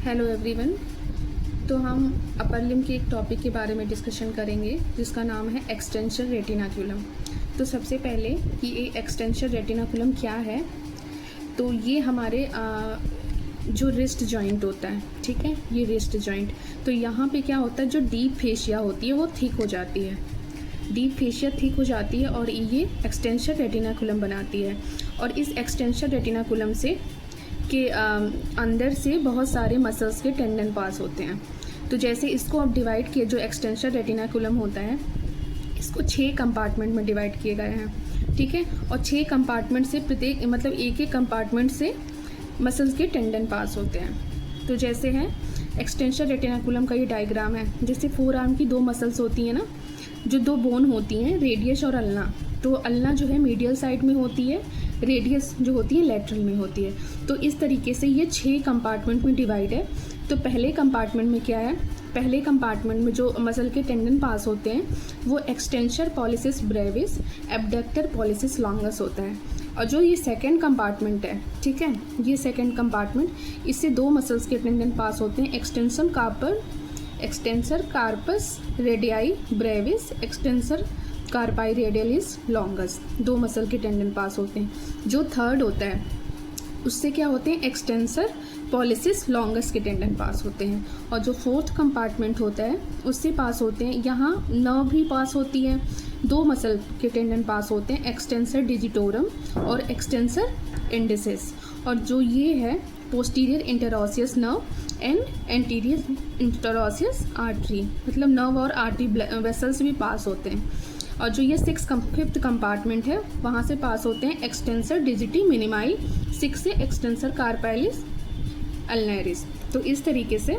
Hello everyone. तो हम upper limb के एक टॉपिक के बारे में डिस्कशन करेंगे जिसका नाम है एक्सटेंशन रेटिनाकुलम। तो सबसे पहले कि ये एक्सटेंशन रेटिनाकुलम क्या है, तो ये हमारे जो रिस्ट जॉइंट होता है, ठीक है, ये रिस्ट जॉइंट, तो यहाँ पे क्या होता है, जो डीप फेशिया होती है वो थिक हो जाती है, डीप फेशिया थिक हो जाती है और ये एक्सटेंशन रेटिनाकुलम बनाती है। और इस एक्सटेंशन रेटिनाकुलम से के अंदर से बहुत सारे मसल्स के टेंडन पास होते हैं। तो जैसे इसको अब डिवाइड किए, जो एक्सटेंशन रेटिनाकुलम होता है इसको 6 कंपार्टमेंट में डिवाइड किए गए हैं, ठीक है। और 6 कंपार्टमेंट से प्रत्येक मतलब एक एक कंपार्टमेंट से मसल्स के टेंडन पास होते हैं। तो जैसे है एक्सटेंशन रेटिनाकुलम का ये डायग्राम है, जैसे 4 आर्म की 2 मसल्स होती हैं ना, जो 2 बोन होती हैं, रेडियस और अल्ना। तो अल्ना जो है मीडियल साइड में होती है, रेडियस जो होती है लेटरल में होती है। तो इस तरीके से ये 6 कंपार्टमेंट में डिवाइड है। तो पहले कंपार्टमेंट में क्या है, पहले कंपार्टमेंट में जो मसल के टेंडन पास होते हैं वो extensor pollicis brevis, abductor pollicis longus होता है। और जो ये सेकंड कंपार्टमेंट है, ठीक है, ये सेकंड कंपार्टमेंट, इससे 2 मसल्स के टेंडन पास होते हैं, extensor carpi radialis brevis, extensor carpi radialis longus, 2 muscle के टेंडन पास होते हैं। जो थर्ड होता है उससे क्या होते हैं, एक्सटेंसर पॉलिसिस लॉन्गस के टेंडन पास होते हैं। और जो 4th कंपार्टमेंट होता है उससे पास होते हैं, यहाँ नर्व भी पास होती है, 2 मसल के टेंडन पास होते हैं, एक्सटेंसर डिजिटोरम और एक्सटेंसर इंडिसिस। और जो ये है posterior interosseous nerve and anterior interosseous artery, मतलब नर्व और आर्टरी वेसल्स भी पास होते हैं। और जो ये 5th कंपार्टमेंट है वहाँ से पास होते हैं एक्सटेंसर डिजिटी मिनिमाई, 6 से एक्सटेंसर कार्पाइलिस अल्नरिस। तो इस तरीके से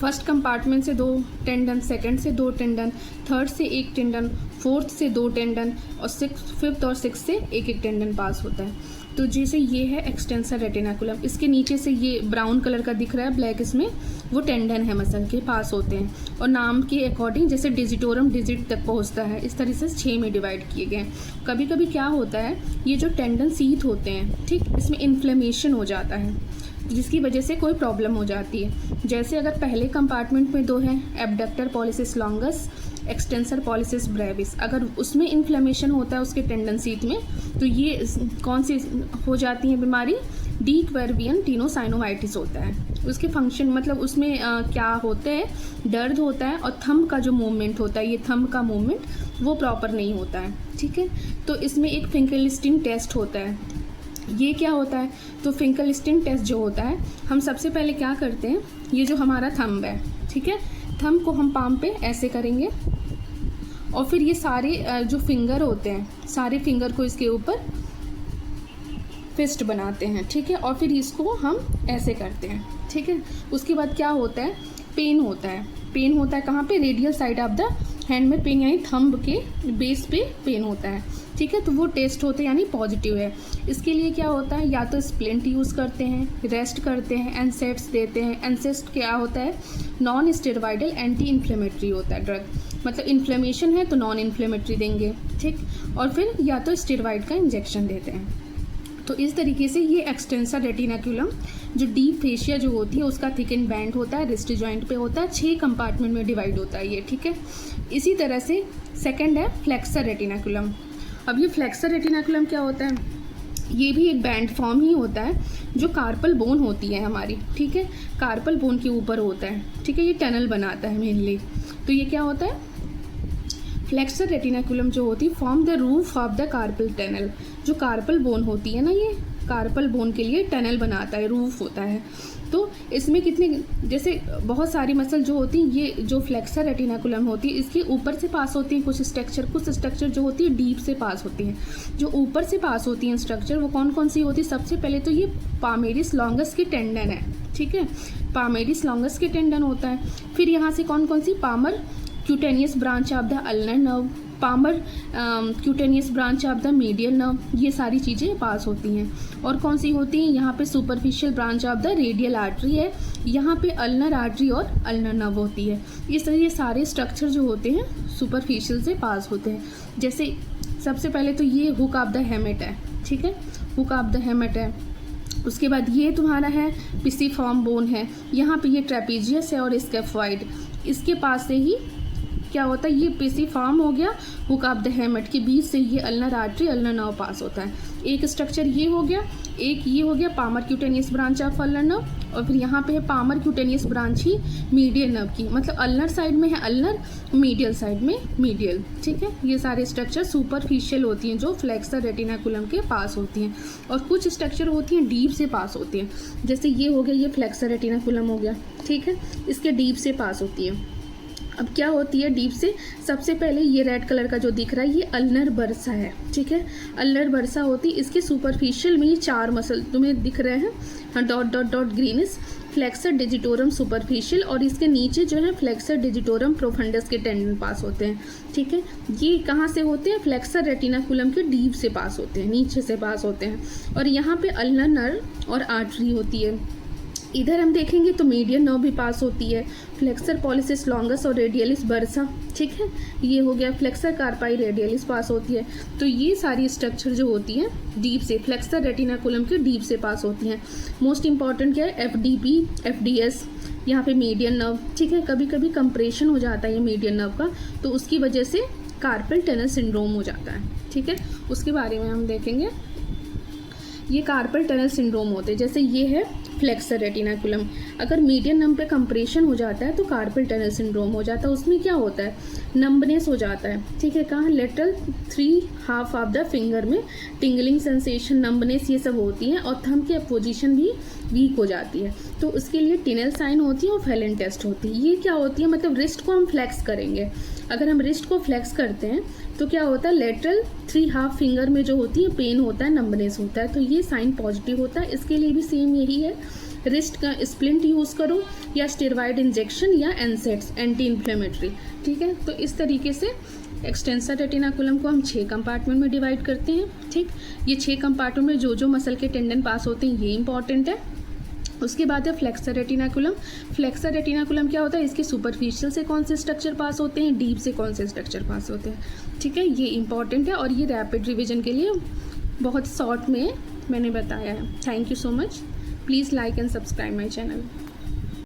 फर्स्ट कंपार्टमेंट से 2 टेंडन, सेकंड से 2 टेंडन, थर्ड से 1 टेंडन, 4th से 2 टेंडन और 5th और 6th से 1 टेंडन पास होता है। तो जैसे ये है एक्सटेंसर रेटिनाकुलम, इसके नीचे से ये ब्राउन कलर का दिख रहा है ब्लैक, इसमें वो टेंडन है मसल के पास होते हैं। और नाम के अकॉर्डिंग जैसे डिजिटोरम डिजिट तक पहुंचता है, इस तरह से 6 में डिवाइड किए गए हैं। कभी कभी क्या होता है, ये जो टेंडन सीथ होते हैं, ठीक, इसमें इन्फ्लेमेशन हो जाता है जिसकी वजह से कोई प्रॉब्लम हो जाती है। जैसे अगर पहले कंपार्टमेंट में 2 हैं, abductor pollicis longus, extensor pollicis brevis, अगर उसमें इन्फ्लेमेशन होता है उसके टेंडन सीथ में, तो ये कौन सी हो जाती है बीमारी, डी क्वेर्वियन टीनोसाइनोवाइटिस होता है। उसके फंक्शन मतलब उसमें क्या होते हैं, दर्द होता है और थंब का जो मूवमेंट होता है, ये थंब का मूवमेंट वो प्रॉपर नहीं होता है, ठीक है। तो इसमें एक फिंकरलिस्टिन टेस्ट होता है। ये क्या होता है, तो फिंकरलिस्टिन टेस्ट जो होता है, हम सबसे पहले क्या करते हैं, ये जो हमारा थंब है, ठीक है, थंब को हम पाम पे ऐसे करेंगे और फिर ये सारे जो फिंगर होते हैं, सारे फिंगर को इसके ऊपर फिस्ट बनाते हैं, ठीक है, और फिर इसको हम ऐसे करते हैं, ठीक है। उसके बाद क्या होता है, पेन होता है, पेन होता है कहाँ पे, radial side of the hand में पेन, यानी थंब के बेस पे पेन होता है, ठीक है। तो वो टेस्ट होते हैं यानी पॉजिटिव है। इसके लिए क्या होता है, या तो स्प्लिंट यूज़ करते हैं, रेस्ट करते हैं, एनसेट्स देते हैं। एनसेट्स क्या होता है, नॉन स्टेरॉइडल एंटी इन्फ्लेमेटरी होता है ड्रग, मतलब इन्फ्लेमेशन है तो नॉन इन्फ्लेमेटरी देंगे, ठीक। और फिर या तो स्टेरॉइड का इंजेक्शन देते हैं। तो इस तरीके से ये एक्सटेंसर रेटिनाकुलम जो डीप फेशिया जो होती है उसका थिक एंड बैंड होता है, रिस्ट जॉइंट पे होता है, 6 कंपार्टमेंट में डिवाइड होता है ये, ठीक है। इसी तरह से सेकंड है फ्लेक्सर रेटिनाकुलम। अब ये फ्लेक्सर रेटिनाकुलम क्या होता है, ये भी एक बैंड फॉर्म ही होता है जो कार्पल बोन होती है हमारी, ठीक है, कार्पल बोन के ऊपर होता है, ठीक है, ये टनल बनाता है मेनली। तो ये क्या होता है, फ्लेक्सर रेटिनाकुलम जो होती है form the roof of the carpal tunnel. जो कार्पल बोन होती है ना, ये कार्पल बोन के लिए टनल बनाता है, रूफ होता है। तो इसमें कितने, जैसे बहुत सारी मसल जो होती हैं, ये जो फ्लेक्सर रेटिनाकुलम होती है इसके ऊपर से पास होती हैं कुछ स्ट्रक्चर जो होती है डीप से पास होती हैं। जो ऊपर से पास होती हैं स्ट्रक्चर वो कौन कौन सी होती है, सबसे पहले तो ये पामेरिस लॉन्गस की टेंडन है, ठीक है, पामेरिस लॉन्गस की टेंडन होता है। फिर यहाँ से कौन कौन सी, palmar cutaneous branch of the ulnar nerve, palmar cutaneous branch of the medial nerve, ये सारी चीज़ें पास होती हैं। और कौन सी होती हैं, यहाँ पे superficial branch of the radial artery है, यहाँ पे अल्नर आर्टरी और अल्नर नर्व होती है। इस तरह ये सारे स्ट्रक्चर जो होते हैं सुपरफिशियल से पास होते हैं। जैसे सबसे पहले तो ये हुक ऑफ द हेमेट है, ठीक है, हुक ऑफ द हेमेट है। उसके बाद ये तुम्हारा है पिसिफॉर्म बोन है, यहाँ पे ये ट्रेपीजियस है और स्केफॉइड, इसके पास से ही क्या होता है, ये पिसिफॉर्म हो गया, हुक ऑफ द हेमेट के बीच से ये अल्नर आर्टरी अल्नर नर्व पास होता है। एक स्ट्रक्चर ये हो गया, एक ये हो गया palmar cutaneous branch of ulnar nerve, और फिर यहाँ पे है पामर क्यूटेनियस ब्रांच ही मीडियल नर्व की, मतलब अल्नर साइड में है अल्नर, मीडियल साइड में मीडियल। ठीक है, ये सारे स्ट्रक्चर सुपरफिशियल होती हैं जो फ्लेक्सर रेटिनाकुलम के पास होती हैं, और कुछ स्ट्रक्चर होती हैं डीप से पास होती हैं, जैसे ये हो गया, ये फ्लेक्सर रेटिनाकुलम हो गया। ठीक है, इसके डीप से पास होती है। अब क्या होती है डीप से, सबसे पहले ये रेड कलर का जो दिख रहा है ये अल्नर बर्सा है। ठीक है, अल्नर बर्सा होती है, इसके सुपरफिशियल में ये 4 मसल तुम्हें दिख रहे हैं, हाँ, dot dot dot greenish, flexor digitorum superficial, और इसके नीचे जो है फ्लेक्सर डिजिटोरम प्रोफंडस के टेंडन पास होते हैं। ठीक है, ये कहाँ से होते हैं, फ्लेक्सर रेटिनाकुलम के डीप से पास होते हैं, नीचे से पास होते हैं, और यहाँ पे अल्नर नर्व और आर्टरी होती है। इधर हम देखेंगे तो मीडियन नर्व भी पास होती है, फ्लेक्सर पॉलिसिस लॉन्गस और रेडियलिस बर्सा। ठीक है, ये हो गया, फ्लेक्सर कार्पाई रेडियलिस पास होती है। तो ये सारी स्ट्रक्चर जो होती हैं डीप से, फ्लेक्सर रेटिनाकुलम के डीप से पास होती हैं। मोस्ट इंपॉर्टेंट क्या है, FDP, FDS, यहाँ पे मीडियन नर्व। ठीक है, कभी कभी कंप्रेशन हो जाता है ये मीडियन नर्व का, तो उसकी वजह से कार्पल टनल सिंड्रोम हो जाता है। ठीक है, उसके बारे में हम देखेंगे। ये कार्पल टनल सिंड्रोम होते हैं, जैसे ये है फ्लेक्सर रेटिनाकुलम, अगर मीडियन नर्व पे कंप्रेशन हो जाता है तो कार्पल टनल सिंड्रोम हो जाता है। उसमें क्या होता है, नंबनेस हो जाता है। ठीक है, कहाँ, lateral 3 half of the finger में टिंगलिंग सेंसेशन, नंबनेस, ये सब होती है, और थंब की पोजीशन भी वीक हो जाती है। तो उसके लिए टिनल साइन होती है और फेलन टेस्ट होती है। ये क्या होती है, मतलब रिस्ट को हम फ्लेक्स करेंगे, अगर हम रिस्ट को फ्लेक्स करते हैं तो क्या होता है, लेटरल 3 हाफ फिंगर में जो होती है पेन होता है, नंबनेस होता है, तो ये साइन पॉजिटिव होता है। इसके लिए भी सेम यही है, रिस्ट का स्प्लिंट यूज़ करो या स्टेरॉइड इंजेक्शन या एनसेट्स, एंटी इन्फ्लेमेटरी। ठीक है, तो इस तरीके से एक्सटेंसर रेटिनाकुलम को हम 6 कंपार्टमेंट में डिवाइड करते हैं। ठीक, ये 6 कंपार्टमेंट में जो जो मसल के टेंडन पास होते हैं ये इंपॉर्टेंट है। उसके बाद है फ्लेक्सर रेटिनाकुलम। फ्लेक्सर रेटिनाकुलम क्या होता है, इसके सुपरफिशियल से कौन से स्ट्रक्चर पास होते हैं, डीप से कौन से स्ट्रक्चर पास होते हैं। ठीक है, ये इंपॉर्टेंट है, और ये रैपिड रिवीजन के लिए बहुत शॉर्ट में मैंने बताया है। Thank you so much, please like and subscribe my channel.